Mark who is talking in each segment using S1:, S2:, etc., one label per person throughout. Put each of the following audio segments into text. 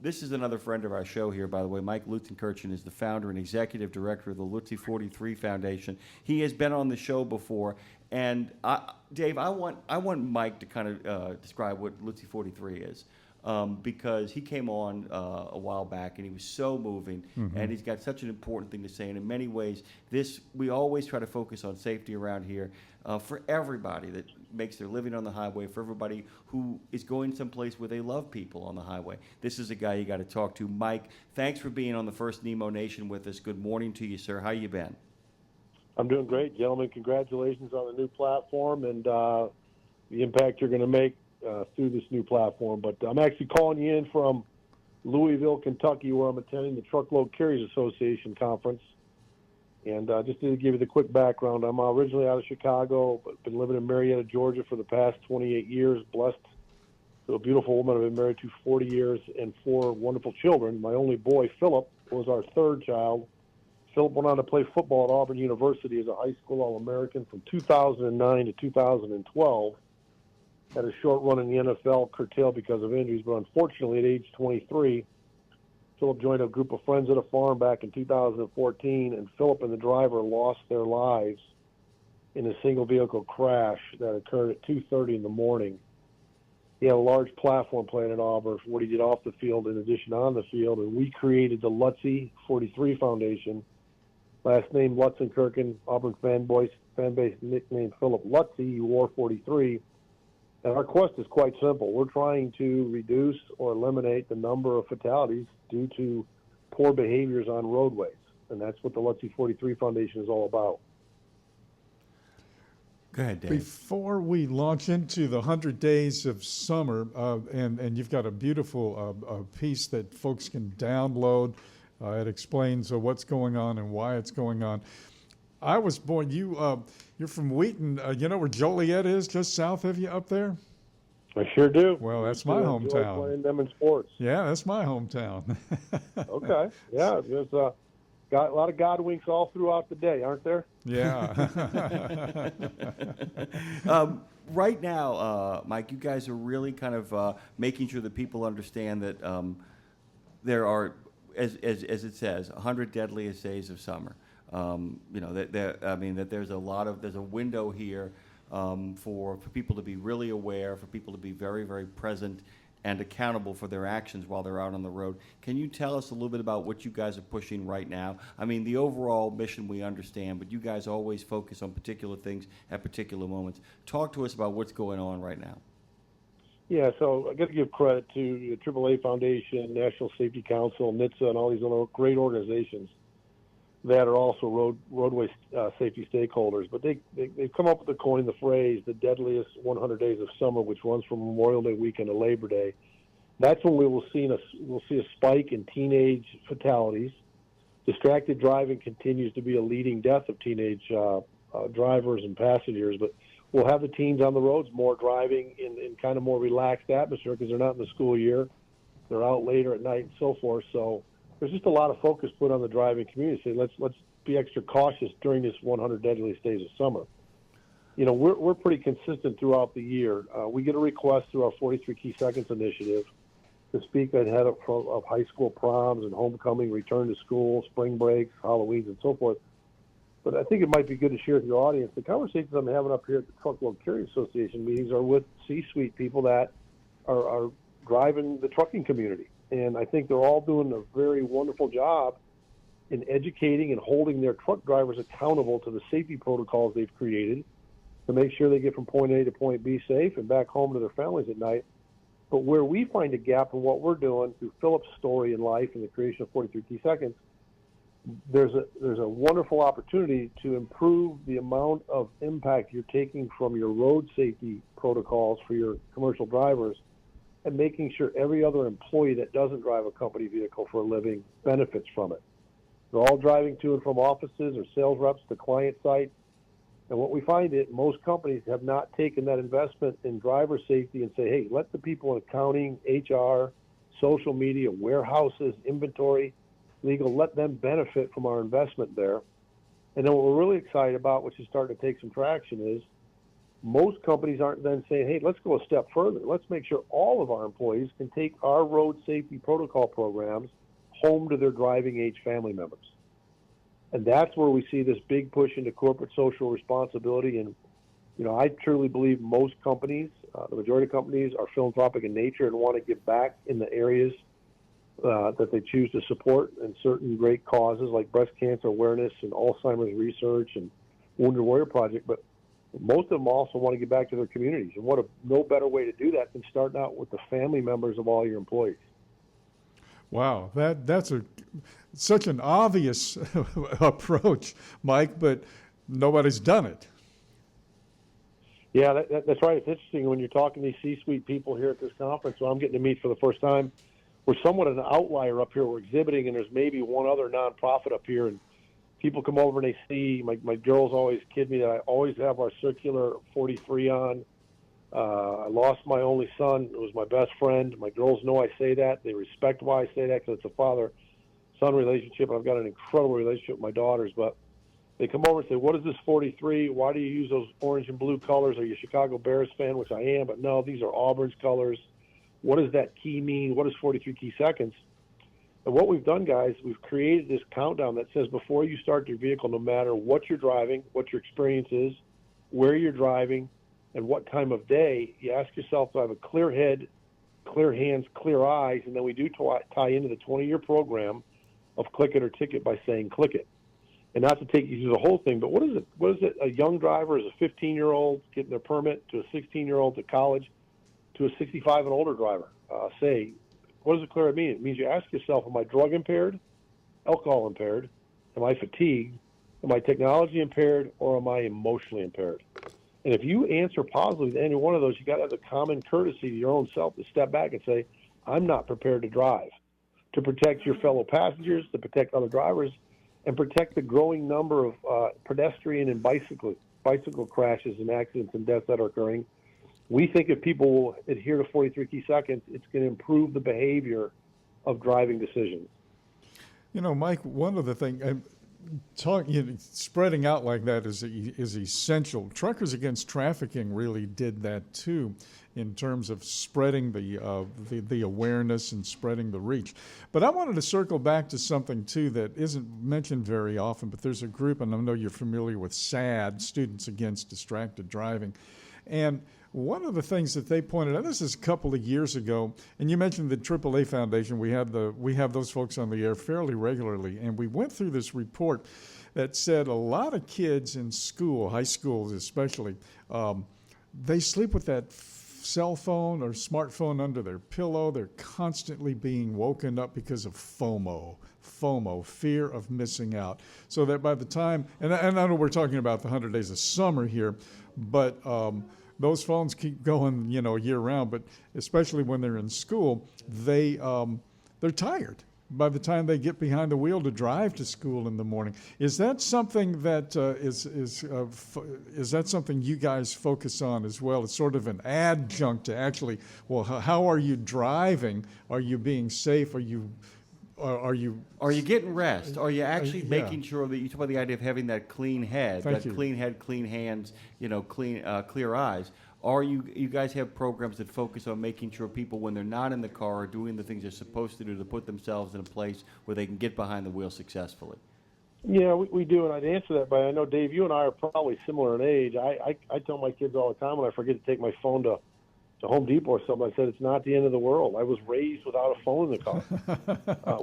S1: This is another friend of our show here, by the way. Mike Lutzenkirchen is the founder and executive director of the Lutzie 43 Foundation. He has been on the show before, and Dave, I want Mike to kind of describe what Lutzie 43 is. Because he came on a while back and he was so moving, and he's got such an important thing to say. And in many ways, we always try to focus on safety around here for everybody that makes their living on the highway, for everybody who is going someplace where they love people on the highway. This is a guy you got to talk to. Mike, thanks for being on the first Nemo Nation with us. Good morning to you, sir. How you been?
S2: I'm doing great, gentlemen. Congratulations on the new platform and the impact you're going to make through this new platform. But I'm actually calling you in from Louisville, Kentucky, where I'm attending the Truckload Carriers Association conference. And just to give you the quick background, I'm originally out of Chicago, but been living in Marietta, Georgia for the past 28 years, blessed with a beautiful woman I've been married to 40 years and 4 wonderful children. My only boy, Philip, was our 3rd child. Philip went on to play football at Auburn University as a high school All-American from 2009 to 2012. Had a short run in the NFL, curtailed because of injuries, but unfortunately at age 23, Philip joined a group of friends at a farm back in 2014, and Philip and the driver lost their lives in a single-vehicle crash that occurred at 2:30 in the morning. He had a large platform plan at Auburn for what he did off the field in addition on the field, and we created the Lutzie 43 Foundation. Last name Lutzenkirchen, Auburn fan base nicknamed Philip Lutzie. He wore 43. And our quest is quite simple. We're trying to reduce or eliminate the number of fatalities due to poor behaviors on roadways. And that's what the Lutzie 43 Foundation is all about.
S1: Go ahead, Dave.
S3: Before we launch into the 100 Days of Summer, and you've got a beautiful piece that folks can download. It explains what's going on and why it's going on. I was born, you're from Wheaton. You know where Joliet is, just south of you up there?
S2: I sure do.
S3: Well, that's my hometown.
S2: Playing them in sports.
S3: Yeah, that's my hometown.
S2: Okay. Yeah, there's a lot of God winks all throughout the day, aren't there?
S3: Yeah.
S1: Right now, Mike, you guys are really kind of making sure that people understand that there are, as it says, 100 deadliest days of summer. That there's a window here for people to be really aware, for people to be very, very present and accountable for their actions while they're out on the road. Can you tell us a little bit about what you guys are pushing right now? I mean, the overall mission we understand, but you guys always focus on particular things at particular moments. Talk to us about what's going on right now.
S2: Yeah, so I got to give credit to the AAA Foundation, National Safety Council, NHTSA, and all these other great organizations that are also roadway safety stakeholders. But they've come up with coining the phrase, the deadliest 100 days of summer, which runs from Memorial Day weekend to Labor Day. That's when we'll see a spike in teenage fatalities. Distracted driving continues to be a leading death of teenage drivers and passengers, but we'll have the teens on the roads more driving in kind of more relaxed atmosphere because they're not in the school year. They're out later at night and so forth. So there's just a lot of focus put on the driving community. So let's be extra cautious during this 100 deadliest days of summer. You know, we're pretty consistent throughout the year. We get a request through our 43 Key Seconds initiative to speak ahead of high school proms and homecoming, return to school, spring breaks, Halloweens, and so forth. But I think it might be good to share with your audience. The conversations I'm having up here at the Truckload Carriers Association meetings are with C-suite people that are driving the trucking community. And I think they're all doing a very wonderful job in educating and holding their truck drivers accountable to the safety protocols they've created to make sure they get from point A to point B safe and back home to their families at night. But where we find a gap in what we're doing through Philip's story in life and the creation of 43 Key Seconds, there's a wonderful opportunity to improve the amount of impact you're taking from your road safety protocols for your commercial drivers and making sure every other employee that doesn't drive a company vehicle for a living benefits from it. They're all driving to and from offices or sales reps to client sites. And what we find is most companies have not taken that investment in driver safety and say, hey, let the people in accounting, HR, social media, warehouses, inventory, legal, let them benefit from our investment there. And then what we're really excited about, which is starting to take some traction, is Most companies aren't then saying, hey, let's go a step further. Let's make sure all of our employees can take our road safety protocol programs home to their driving age family members. And that's where we see this big push into corporate social responsibility. And, I truly believe most companies, the majority of companies, are philanthropic in nature and want to give back in the areas that they choose to support, and certain great causes like breast cancer awareness and Alzheimer's research and Wounded Warrior Project. But most of them also want to get back to their communities. And no better way to do that than starting out with the family members of all your employees.
S3: Wow, that's such an obvious approach, Mike, but nobody's done it.
S2: Yeah, that's right. It's interesting when you're talking to these C-suite people here at this conference, so I'm getting to meet for the first time. We're somewhat an outlier up here. We're exhibiting, and there's maybe one other nonprofit up here, and people come over and they see, my girls always kid me that I always have our circular 43 on. I lost my only son. It was my best friend. My girls know I say that. They respect why I say that because it's a father-son relationship. I've got an incredible relationship with my daughters, but they come over and say, what is this 43? Why do you use those orange and blue colors? Are you a Chicago Bears fan? Which I am, but no, these are Auburn's colors. What does that key mean? What is 43 key seconds? And what we've done, guys, we've created this countdown that says before you start your vehicle, no matter what you're driving, what your experience is, where you're driving, and what time of day, you ask yourself, do I have a clear head, clear hands, clear eyes? And then we do tie into the 20-year program of click it or ticket by saying click it. And not to take you through the whole thing, but what is it a young driver, is a 15-year-old getting their permit, to a 16-year-old to college, to a 65 and older driver say? What does it clear mean? It means you ask yourself, am I drug impaired, alcohol impaired, am I fatigued, am I technology impaired, or am I emotionally impaired? And if you answer positively to any one of those, you got to have the common courtesy to your own self to step back and say, I'm not prepared to drive, to protect your fellow passengers, to protect other drivers, and protect the growing number of pedestrian and bicycle crashes and accidents and deaths that are occurring. We think if people will adhere to 43 key seconds, it's going to improve the behavior of driving decisions.
S3: Mike, one of the things, spreading out like that is essential. Truckers Against Trafficking really did that too, in terms of spreading the awareness and spreading the reach. But I wanted to circle back to something too that isn't mentioned very often, but there's a group, and I know you're familiar with SAD, Students Against Distracted Driving. And one of the things that they pointed out, this is a couple of years ago, and you mentioned the AAA Foundation. We have those folks on the air fairly regularly, and we went through this report that said a lot of kids in school, high schools especially, they sleep with that cell phone or smartphone under their pillow. They're constantly being woken up because of FOMO, fear of missing out. So that by the time, and I know we're talking about the 100 Days of Summer here, but those phones keep going, year round. But especially when they're in school, they're tired by the time they get behind the wheel to drive to school in the morning. Is that something that is that something you guys focus on as well? It's sort of an adjunct to actually, well, how are you driving? Are you being safe? Are you getting rest?
S1: Are you actually making sure that you talk about the idea of having that clean head, clean head, clean hands, clear eyes? Or you guys have programs that focus on making sure people, when they're not in the car, are doing the things they're supposed to do to put themselves in a place where they can get behind the wheel successfully?
S2: Yeah, we do, and I'd answer that, but I know, Dave, you and I are probably similar in age. I tell my kids all the time when I forget to take my phone to Home Depot or something, I said, it's not the end of the world. I was raised without a phone in the car.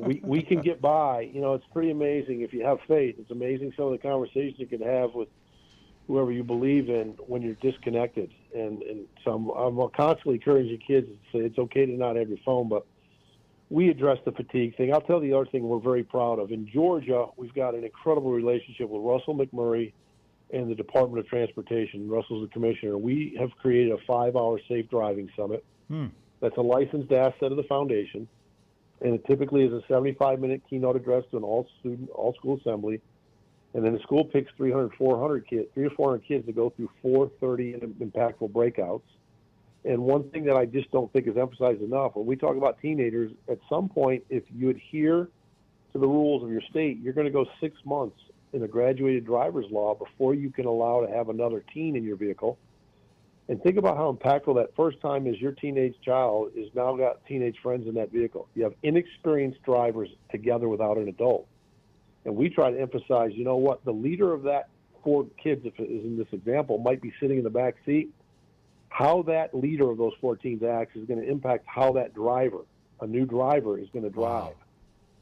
S2: We can get by. It's pretty amazing if you have faith. It's amazing some of the conversations you can have with whoever you believe in when you're disconnected. And so I'm constantly encouraging kids to say it's okay to not have your phone, but we address the fatigue thing. I'll tell you the other thing we're very proud of. In Georgia, we've got an incredible relationship with Russell McMurray and the Department of Transportation. Russell's the commissioner. We have created a 5-hour safe driving summit. That's a licensed asset of the foundation, and it typically is a 75-minute keynote address to an all-school assembly. And then the school picks 300 or 400 kids to go through 430 impactful breakouts. And one thing that I just don't think is emphasized enough, when we talk about teenagers, at some point, if you adhere to the rules of your state, you're going to go 6 months in a graduated driver's law before you can allow to have another teen in your vehicle. And think about how impactful that first time is. Your teenage child is now got teenage friends in that vehicle. You have inexperienced drivers together without an adult. And we try to emphasize, you know what, the leader of that 4 kids, if it is in this example, might be sitting in the back seat. How that leader of those 4 teens acts is going to impact how that driver, a new driver, is going to drive.
S1: Wow.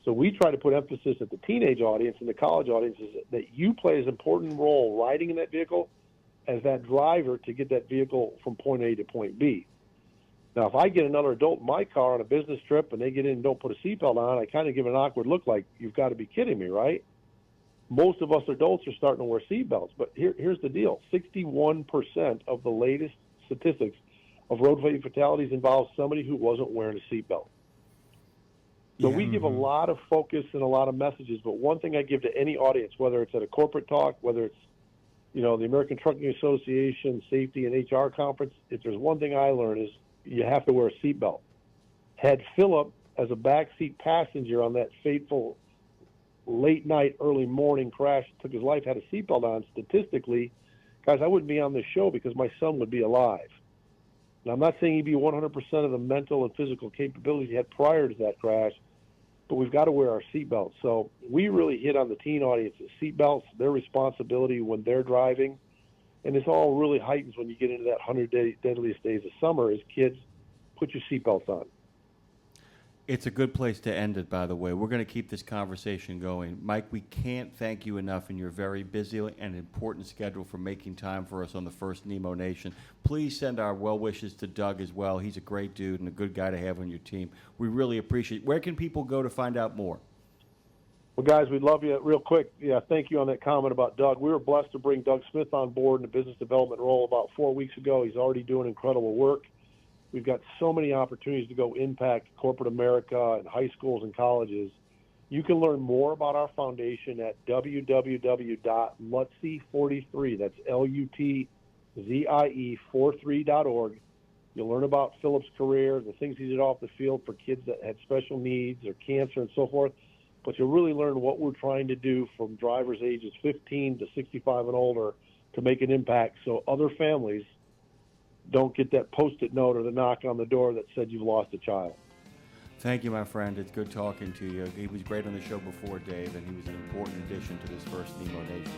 S2: So we try to put emphasis at the teenage audience and the college audience is that you play as important role riding in that vehicle as that driver to get that vehicle from point A to point B. Now, if I get another adult in my car on a business trip and they get in and don't put a seatbelt on, I kind of give an awkward look like, you've got to be kidding me, right? Most of us adults are starting to wear seatbelts. But here's the deal. 61% of the latest statistics of road fatalities involve somebody who wasn't wearing a seatbelt. So we give a lot of focus and a lot of messages, but one thing I give to any audience, whether it's at a corporate talk, whether it's the American Trucking Association Safety and HR Conference, if there's one thing I learned is you have to wear a seatbelt. Had Philip as a backseat passenger on that fateful late night, early morning crash that took his life, had a seatbelt on, statistically, guys, I wouldn't be on this show because my son would be alive. Now, I'm not saying he'd be 100% of the mental and physical capabilities he had prior to that crash, but we've got to wear our seatbelts. So we really hit on the teen audience. Seatbelts, their responsibility when they're driving, and this all really heightens when you get into that 100 deadliest days of summer is kids, put your seatbelts on.
S1: It's a good place to end it, by the way. We're going to keep this conversation going. Mike, we can't thank you enough in your very busy and important schedule for making time for us on the first Nemo Nation. Please send our well wishes to Doug as well. He's a great dude and a good guy to have on your team. We really appreciate it. Where can people go to find out more?
S2: Well, guys, we'd love you. Real quick, thank you on that comment about Doug. We were blessed to bring Doug Smith on board in a business development role about 4 weeks ago. He's already doing incredible work. We've got so many opportunities to go impact corporate America and high schools and colleges. You can learn more about our foundation at www.lutzie43. That's LUTZIE43.org. You'll learn about Philip's career, the things he did off the field for kids that had special needs or cancer and so forth. But you'll really learn what we're trying to do from drivers ages 15 to 65 and older to make an impact so other families don't get that Post-it note or the knock on the door that said you've lost a child.
S1: Thank you, my friend. It's good talking to you. He was great on the show before, Dave, and he was an important addition to this first Nemo Nation.